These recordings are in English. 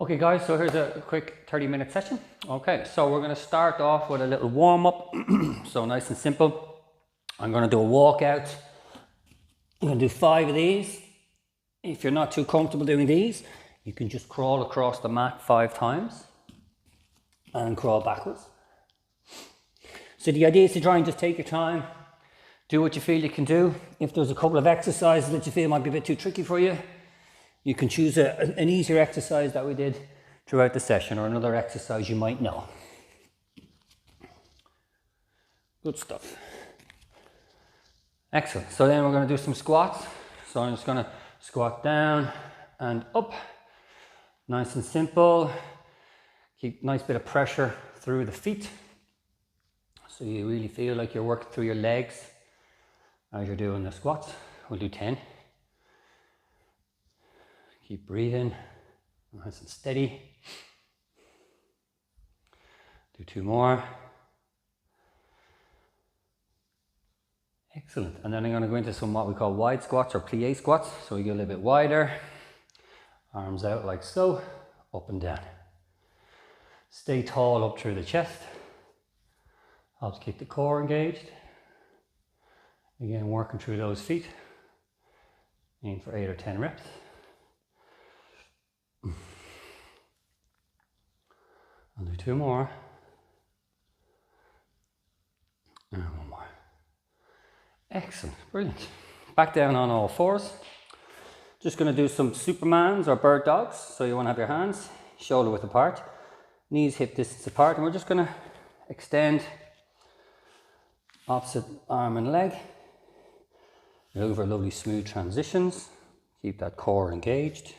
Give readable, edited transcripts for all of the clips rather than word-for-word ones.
Okay guys, so here's a quick 30-minute session. Okay, so we're going to start off with a little warm-up. So nice and simple. I'm going to do a walkout. I'm going to do 5 of these. If you're not too comfortable doing these, you can just crawl across the mat 5 times and crawl backwards. So the idea is to try and just take your time, do what you feel you can do. If there's a couple of exercises that you feel might be a bit too tricky for you, you can choose an easier exercise that we did throughout the session, or another exercise you might know. Good stuff. Excellent. So then we're going to do some squats. So I'm just going to squat down and up. Nice and simple. Keep a nice bit of pressure through the feet, so you really feel like you're working through your legs as you're doing the squats. We'll do 10. Keep breathing, nice and steady. Do 2 more. Excellent. And then I'm going to go into some what we call wide squats or plie squats. So we get a little bit wider, arms out like so, up and down. Stay tall up through the chest. Helps keep the core engaged. Again, working through those feet. Aim for 8 or 10 reps. I'll do 2 more. And 1 more. Excellent, brilliant. Back down on all 4s. Just going to do some Supermans or bird dogs. So you want to have your hands shoulder width apart, knees hip distance apart, and we're just going to extend opposite arm and leg. Over lovely smooth transitions. Keep that core engaged.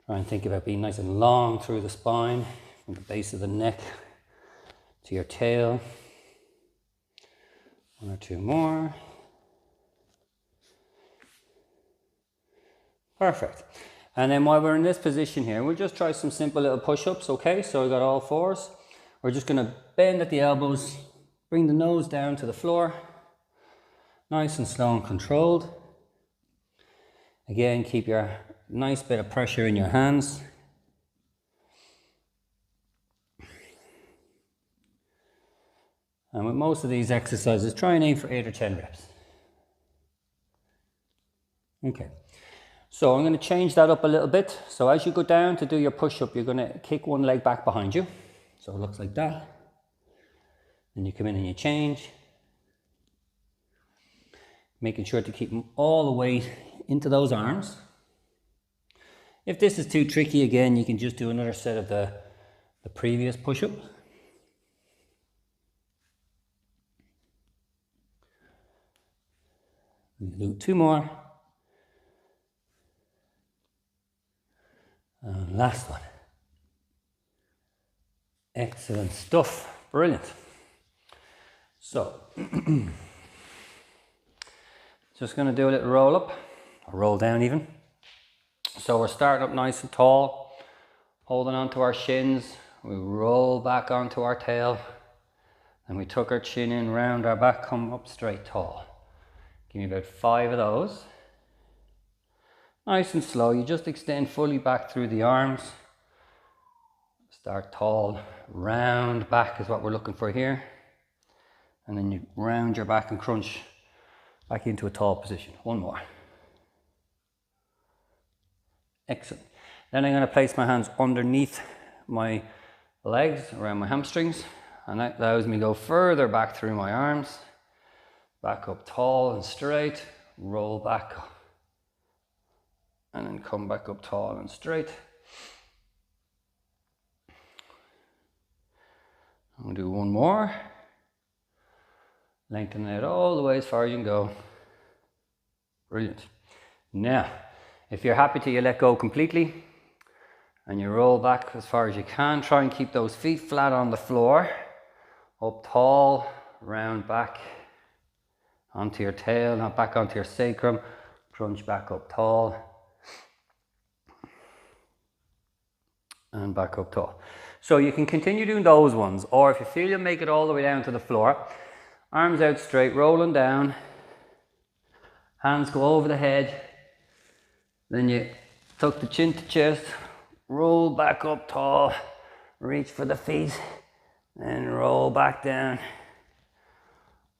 Try and think about being nice and long through the spine, from the base of the neck to your tail. 1 or 2 more. Perfect. And then while we're in this position here, we'll just try some simple little push-ups, okay? So we got all 4s. We're just going to bend at the elbows, bring the nose down to the floor. Nice and slow and controlled. Again, keep your nice bit of pressure in your hands. And with most of these exercises, try and aim for 8 or 10 reps. Okay, so I'm going to change that up a little bit. So as you go down to do your push-up, you're going to kick one leg back behind you. So it looks like that. Then you come in and you change. Making sure to keep all the weight into those arms. If this is too tricky, again, you can just do another set of the previous push-up. We'll do 2 more. And last one. Excellent stuff. Brilliant. So, just going to do a little roll up, or roll down even. So we're starting up nice and tall, holding onto our shins. We roll back onto our tail, and we tuck our chin in, round our back, come up straight tall. Give me about 5 of those. Nice and slow. You just extend fully back through the arms. Start tall, round back is what we're looking for here. And then you round your back and crunch back into a tall position. 1 more. Excellent. Then I'm going to place my hands underneath my legs, around my hamstrings, and that allows me to go further back through my arms. Back up tall and straight, roll back, and then come back up tall and straight. I'm going to do 1 more. Lengthen it all the way as far as you can go. Brilliant. Now, if you're happy till you let go completely and you roll back as far as you can, try and keep those feet flat on the floor. Up tall, round back, onto your tail, now back onto your sacrum. Crunch back up tall. And back up tall. So you can continue doing those ones, or if you feel you'll make it all the way down to the floor, arms out straight, rolling down. Hands go over the head. Then you tuck the chin to chest, roll back up tall, reach for the feet, and roll back down.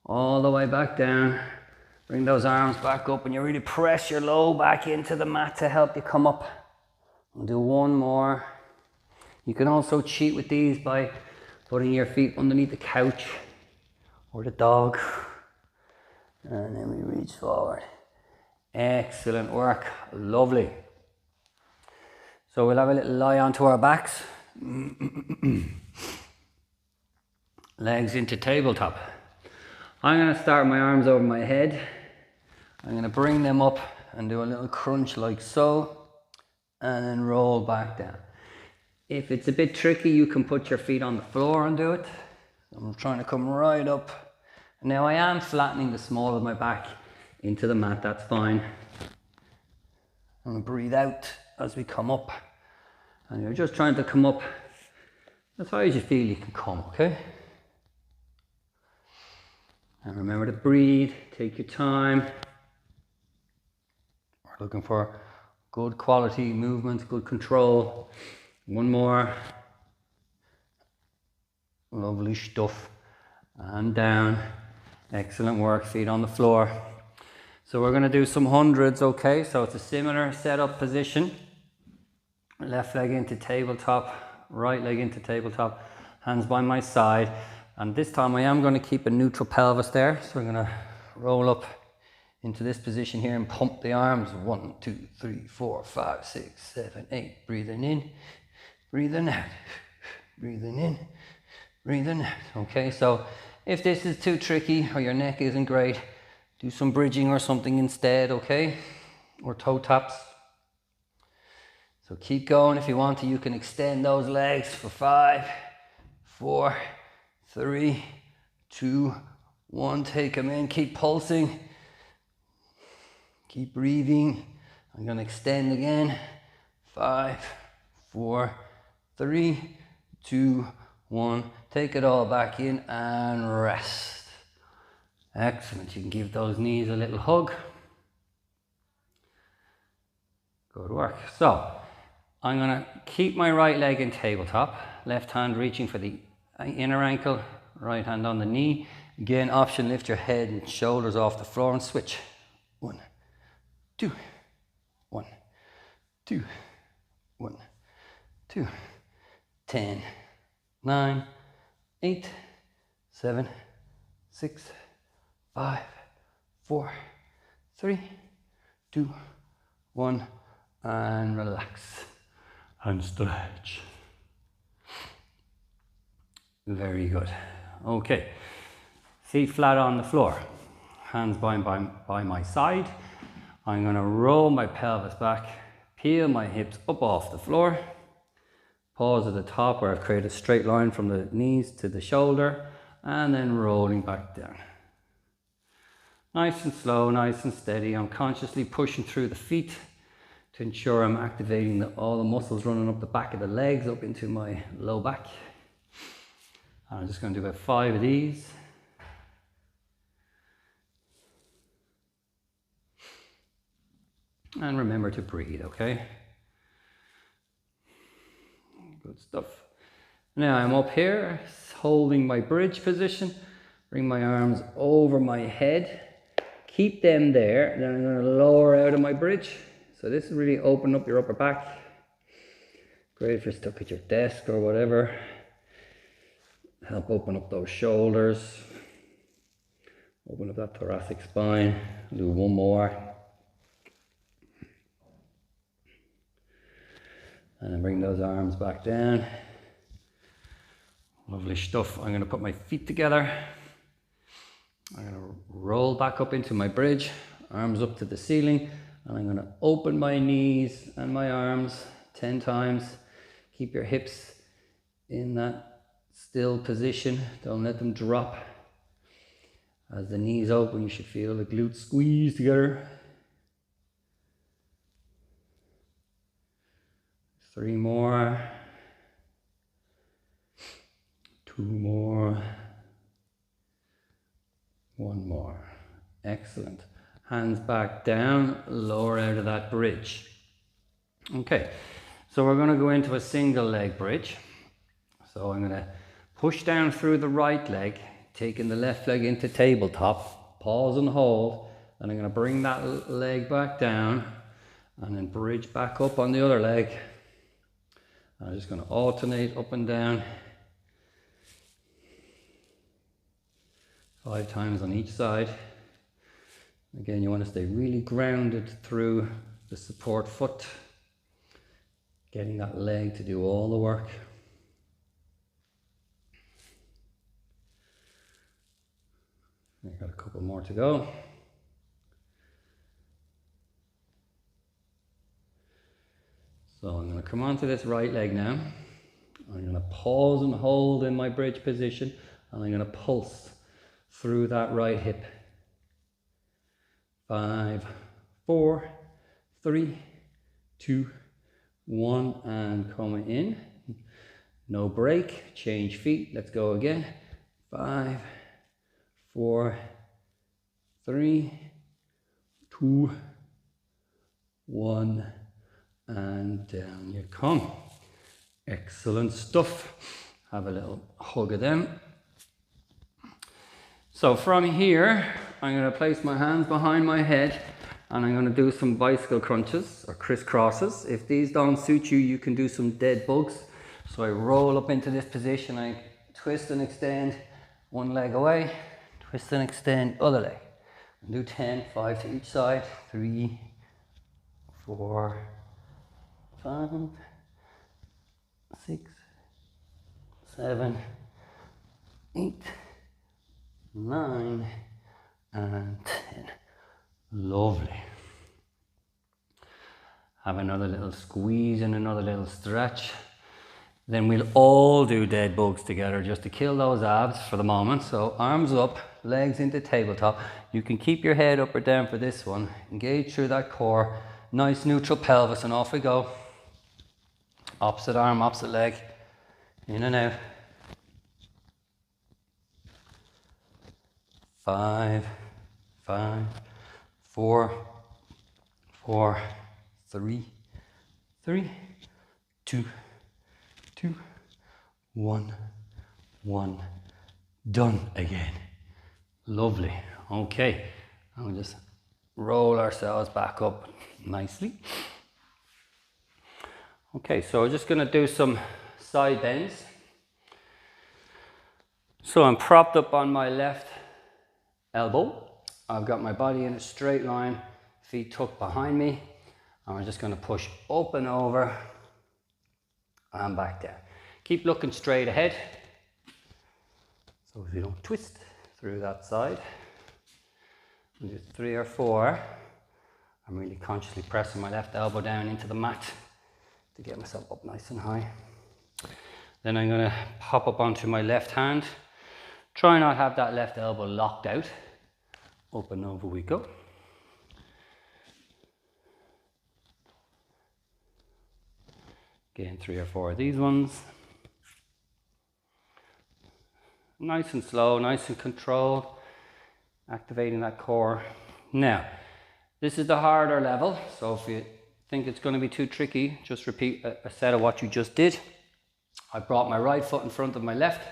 All the way back down. Bring those arms back up and you really press your low back into the mat to help you come up. We'll do one more. You can also cheat with these by putting your feet underneath the couch or the dog. And then we reach forward. Excellent work. Lovely. So we'll have a little lie onto our backs. Legs into tabletop. I'm going to start my arms over my head. I'm going to bring them up and do a little crunch like so. And then roll back down. If it's a bit tricky, you can put your feet on the floor and do it. I'm trying to come right up. Now I am flattening the small of my back into the mat, that's fine. I'm going to breathe out as we come up. And you're just trying to come up as high as you feel you can come, okay? And remember to breathe, take your time. We're looking for good quality movements, good control. One more. Lovely stuff. And down. Excellent work, feet on the floor. So we're going to do some hundreds, okay? So it's a similar setup position. Left leg into tabletop, right leg into tabletop, hands by my side. And this time I am going to keep a neutral pelvis there. So we're going to roll up into this position here and pump the arms. 1, 2, 3, 4, 5, 6, 7, 8. Breathing in, breathing out, breathing in, breathing out. Okay, so if this is too tricky or your neck isn't great, do some bridging or something instead, okay? Or toe taps. So keep going if you want to. You can extend those legs for 5, 4, 3, 2, 1. Take them in, keep pulsing. Keep breathing. I'm going to extend again. 5, 4, 3, 2, 1. Take it all back in and rest. Excellent. You can give those knees a little hug. Good work. So I'm going to keep my right leg in tabletop. Left hand reaching for the inner ankle. Right hand on the knee. Again, option, lift your head and shoulders off the floor and switch. 1, 2, 1, 2, 1, 2, 10, 9, 8, 7, 6, 5, 4, 3, 2, 1, and relax and stretch. Very good. Okay, feet flat on the floor, hands by my side. I'm going to roll my pelvis back, peel my hips up off the floor. Pause at the top where I've created a straight line from the knees to the shoulder, and then rolling back down. Nice and slow, nice and steady. I'm consciously pushing through the feet to ensure I'm activating all the muscles running up the back of the legs, up into my low back. And I'm just going to do about 5 of these. And remember to breathe, okay? Good stuff. Now I'm up here, holding my bridge position. Bring my arms over my head. Keep them there. Then I'm going to lower out of my bridge. So this is really open up your upper back. Great if you're stuck at your desk or whatever. Help open up those shoulders. Open up that thoracic spine. I'll do one more. And then bring those arms back down. Lovely stuff. I'm going to put my feet together. I'm going to roll back up into my bridge, arms up to the ceiling, and I'm going to open my knees and my arms 10 times. Keep your hips in that still position. Don't let them drop. As the knees open, you should feel the glutes squeeze together. 3 more. 2 more. 1 more. Excellent. hands back down, lower out of that bridge. Okay, so we're going to go into a single leg bridge. So I'm going to push down through the right leg, taking the left leg into tabletop, pause and hold, and I'm going to bring that leg back down and then bridge back up on the other leg. I'm just going to alternate up and down 5 times on each side. Again, you want to stay really grounded through the support foot, getting that leg to do all the work. I've got a couple more to go. So I'm going to come onto this right leg now. I'm going to pause and hold in my bridge position, and I'm going to pulse through that right hip. 5, 4, 3, 2, 1, and coming in. No break, change feet, let's go again. 5, 4, 3, 2, 1, and down you come. Excellent stuff. Have a little hug of them. So from here, I'm going to place my hands behind my head and I'm going to do some bicycle crunches or crisscrosses. If these don't suit you, you can do some dead bugs. So I roll up into this position, I twist and extend one leg away, twist and extend other leg. And do 10, 5 to each side, 3, 4, 5, 6, 7, 8, 9, and 10. Lovely. Have another little squeeze and another little stretch. Then we'll all do dead bugs together just to kill those abs for the moment. So arms up, legs into tabletop. You can keep your head up or down for this one. Engage through that core. Nice neutral pelvis, and off we go. Opposite arm, opposite leg. In and out. 5, 5, 4, 4, 3, 3, 2, 2, 1, 1. Done again. Lovely. Okay, and we'll just roll ourselves back up nicely. Okay, so we're just going to do some side bends. So I'm propped up on my left elbow. I've got my body in a straight line, feet tucked behind me, and we're just going to push up and over and back down. Keep looking straight ahead so you don't twist through that side. And do 3 or 4. I'm really consciously pressing my left elbow down into the mat to get myself up nice and high. Then I'm going to pop up onto my left hand. Try not have that left elbow locked out. Up and over we go. Again, 3 or 4 of these ones. Nice and slow, nice and controlled. Activating that core. Now, this is the harder level, so if you think it's going to be too tricky, just repeat a set of what you just did. I brought my right foot in front of my left.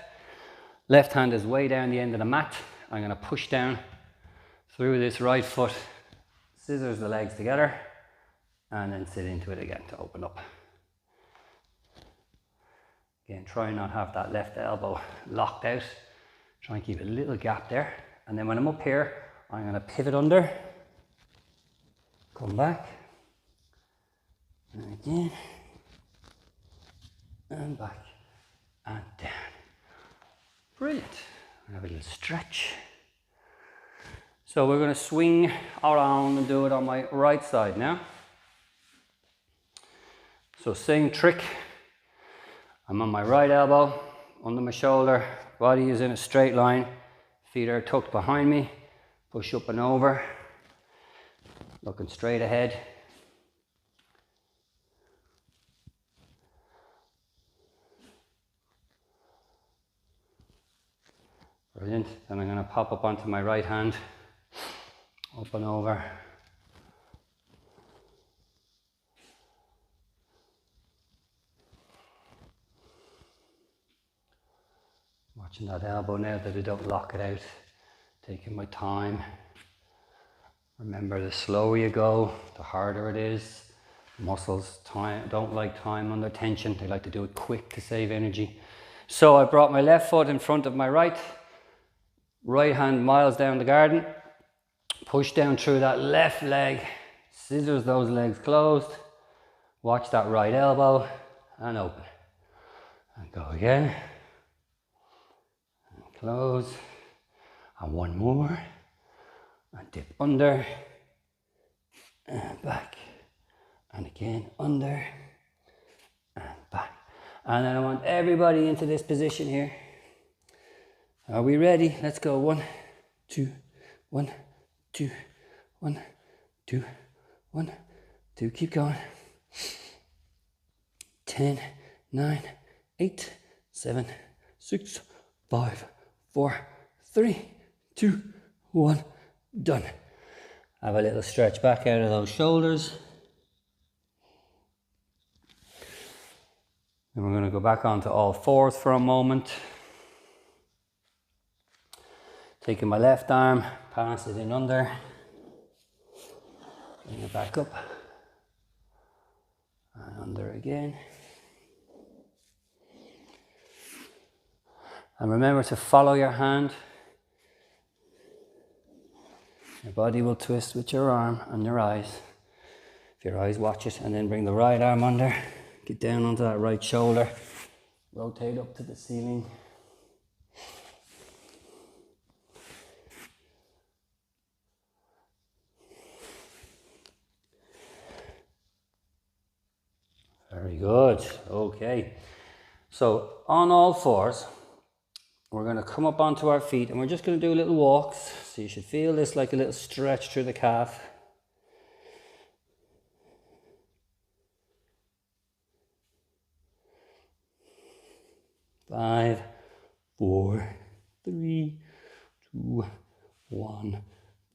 Left hand is way down the end of the mat. I'm going to push down through this right foot, scissors the legs together, and then sit into it again to open up. Again, try not have that left elbow locked out. Try and keep a little gap there. And then when I'm up here, I'm going to pivot under, come back, and again, and back, and down. Brilliant. Have a little stretch. So we're going to swing around and do it on my right side now. So same trick. I'm on my right elbow, under my shoulder, body is in a straight line, feet are tucked behind me, push up and over, looking straight ahead. Brilliant. Then I'm going to pop up onto my right hand, Up and over. Watching that elbow now that I don't lock it out. Taking my time. Remember, the slower you go, the harder it is. Muscles don't like time under tension. They like to do it quick to save energy. So I brought my left foot in front of my right. Right hand miles down the garden. Push down through that left leg. Scissors those legs closed. Watch that right elbow and open. And go again. And close. And one more. And dip under. And back. And again under. And back. And then I want everybody into this position here. Are we ready? Let's go. 1, 2, 1, 2, 1, 2, 1, 2. Keep going. 10, 9, 8, 7, 6, 5, 4, 3, 2, 1. Done. Have a little stretch back out of those shoulders. Then we're going to go back onto all fours for a moment. Taking my left arm, pass it in under. Bring it back up. And under again. And remember to follow your hand. Your body will twist with your arm and your eyes. If your eyes watch it, and then bring the right arm under. Get down onto that right shoulder. Rotate up to the ceiling. Very good. Okay. So on all fours, we're going to come up onto our feet and we're just going to do little walks. So you should feel this like a little stretch through the calf. Five, 4, 3, 2, 1.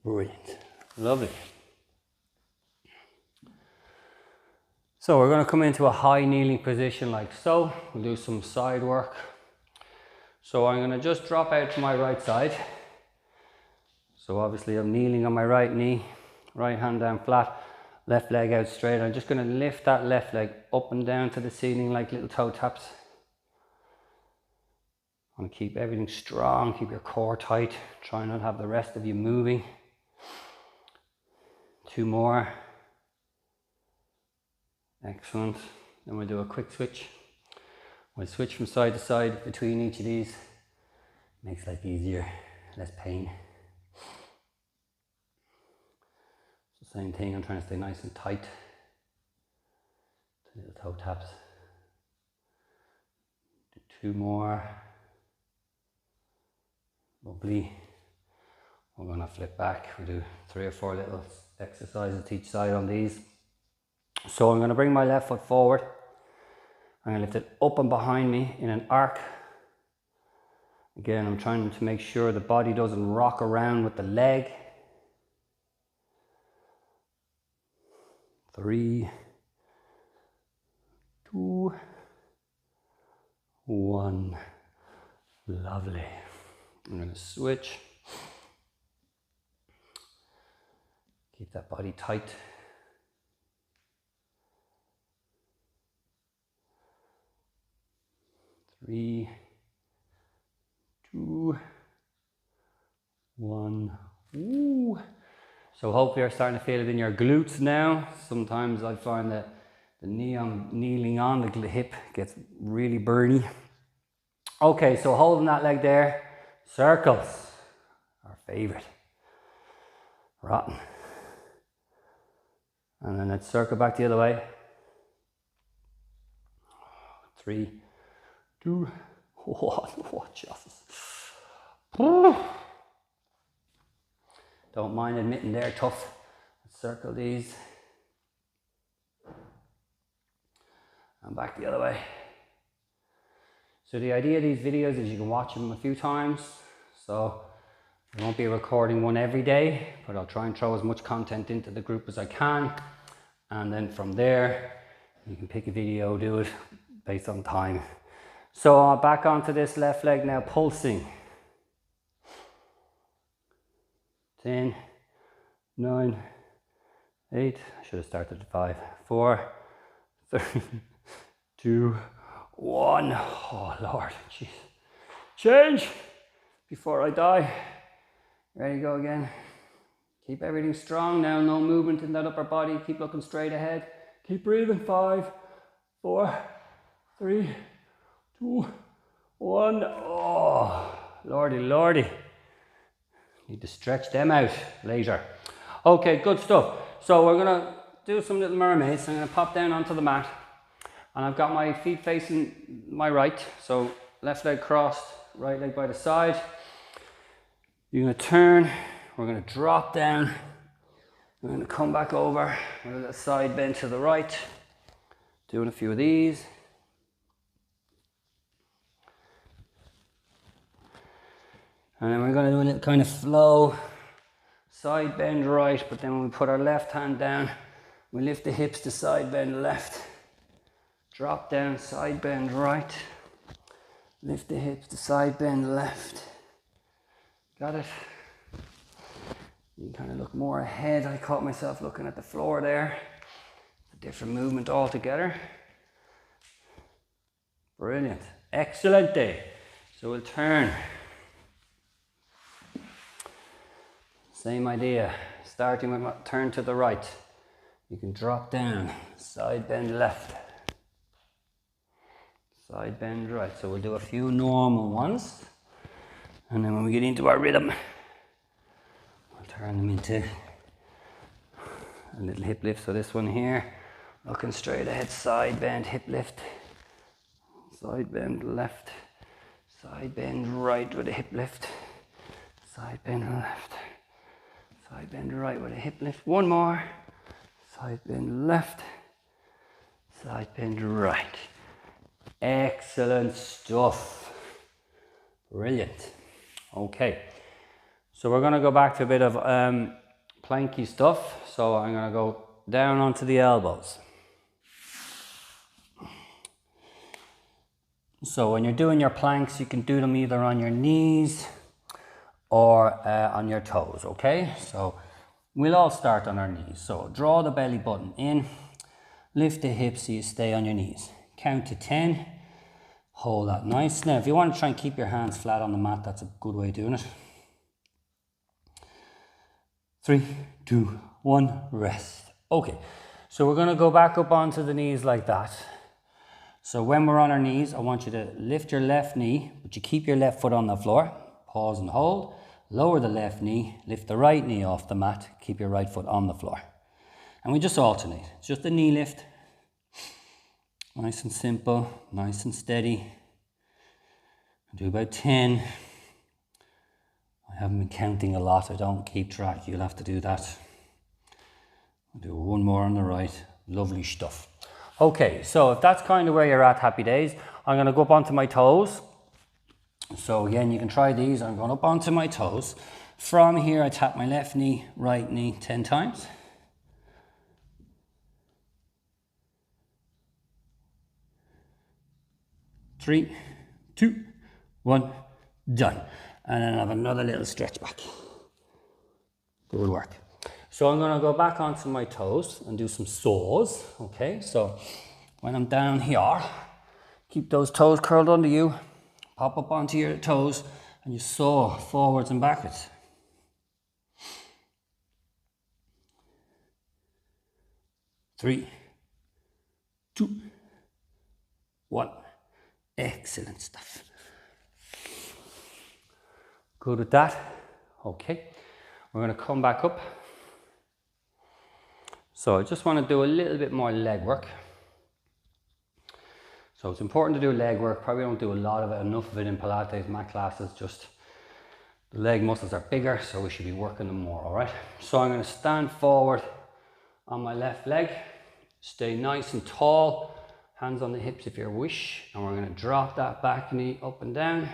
Brilliant. Lovely. So we're going to come into a high kneeling position like so. We'll do some side work. So I'm going to just drop out to my right side. So obviously I'm kneeling on my right knee, right hand down flat, left leg out straight. I'm just going to lift that left leg up and down to the ceiling like little toe taps. I want to keep everything strong, keep your core tight. Try not to have the rest of you moving. 2 more. Excellent. Then we'll do a quick switch. We'll switch from side to side between each of these. Makes life easier, less pain. So same thing, I'm trying to stay nice and tight. Little toe taps. Do 2 more. Lovely. We're going to flip back. We'll do 3 or 4 little exercises to each side on these. So I'm going to bring my left foot forward. I'm going to lift it up and behind me in an arc. Again, I'm trying to make sure the body doesn't rock around with the leg. 3, 2, 1. Lovely. I'm going to switch. Keep that body tight. 3, 2, 1. Ooh. So hopefully you're starting to feel it in your glutes now. Sometimes I find that the knee I'm kneeling on, the hip gets really burny. Okay, so holding that leg there, circles, our favorite. Rotten. And then let's circle back the other way. 3, 2, 1. Watch us. Don't mind admitting they're tough. Let's circle these. And back the other way. So the idea of these videos is you can watch them a few times. So I won't be recording one every day, but I'll try and throw as much content into the group as I can. And then from there, you can pick a video, do it based on time. So back onto this left leg now, pulsing. 10, 9, 8, I should have started at 5, 4, 3, 2, 1. Oh Lord, jeez. Change before I die. Ready to go again. Keep everything strong now, no movement in that upper body. Keep looking straight ahead. Keep breathing. 5, 4, 3, 2, 1. Oh, Lordy, Lordy. Need to stretch them out later. Okay, good stuff. So we're gonna do some little mermaids. I'm gonna pop down onto the mat, and I've got my feet facing my right. So left leg crossed, right leg by the side. You're gonna turn, we're gonna drop down. We're gonna come back over with a little side bend to the right. Doing a few of these. And then we're going to do a little kind of flow, side bend right, but then when we put our left hand down, we lift the hips to side bend left, drop down, side bend right, lift the hips to side bend left. Got it? You kind of look more ahead. I caught myself looking at the floor there. A different movement altogether. Brilliant. Excellent day. So we'll turn. Same idea, starting with my turn to the right. You can drop down, side bend left, side bend right. So we'll do a few normal ones. And then when we get into our rhythm, we'll turn them into a little hip lift. So this one here, looking straight ahead, side bend, hip lift, side bend left, side bend right with a hip lift, side bend left. Side bend right with a hip lift. One more. Side bend left. Side bend right. Excellent stuff. Brilliant. Okay. So we're going to go back to a bit of planky stuff. So I'm going to go down onto the elbows. So when you're doing your planks, you can do them either on your knees or on your toes, okay? So we'll all start on our knees. So draw the belly button in, lift the hips so you stay on your knees. Count to 10, hold that nice. Now, if you want to try and keep your hands flat on the mat, that's a good way of doing it. 3, 2, 1, rest. Okay, so we're gonna go back up onto the knees like that. So when we're on our knees, I want you to lift your left knee, but you keep your left foot on the floor. Pause and hold. Lower the left knee, lift the right knee off the mat, keep your right foot on the floor. And we just alternate. It's just a knee lift. Nice and simple, nice and steady. I'll do about 10. I haven't been counting a lot, I don't keep track, you'll have to do that. I'll do one more on the right, lovely stuff. Okay, so if that's kind of where you're at, happy days. I'm gonna go up onto my toes. So again, you can try these. I'm going up onto my toes. From here, I tap my left knee, right knee 10 times. Three, 2, 1, done. And then I have another little stretch back. Good work. So I'm going to go back onto my toes and do some saws. Okay, so when I'm down here, keep those toes curled under you. Pop up onto your toes and you saw forwards and backwards. Three, 2, 1. Excellent stuff. Good with that. Okay, we're going to come back up. So I just want to do a little bit more leg work. So it's important to do leg work. Probably don't do a lot of it, enough of it in Pilates, mat classes. Just the leg muscles are bigger, so we should be working them more, all right? So I'm going to stand forward on my left leg, stay nice and tall, hands on the hips if you wish, and we're going to drop that back knee up and down.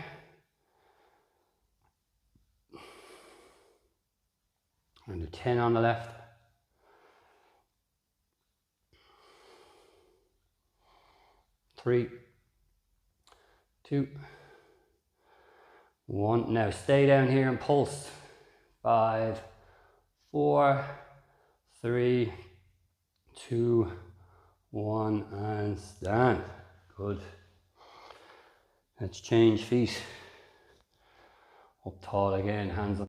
And do 10 on the left. 3, 2, 1. Now stay down here and pulse. 5, 4, 3, 2, 1, and stand. Good. Let's change feet. Up tall again, hands on.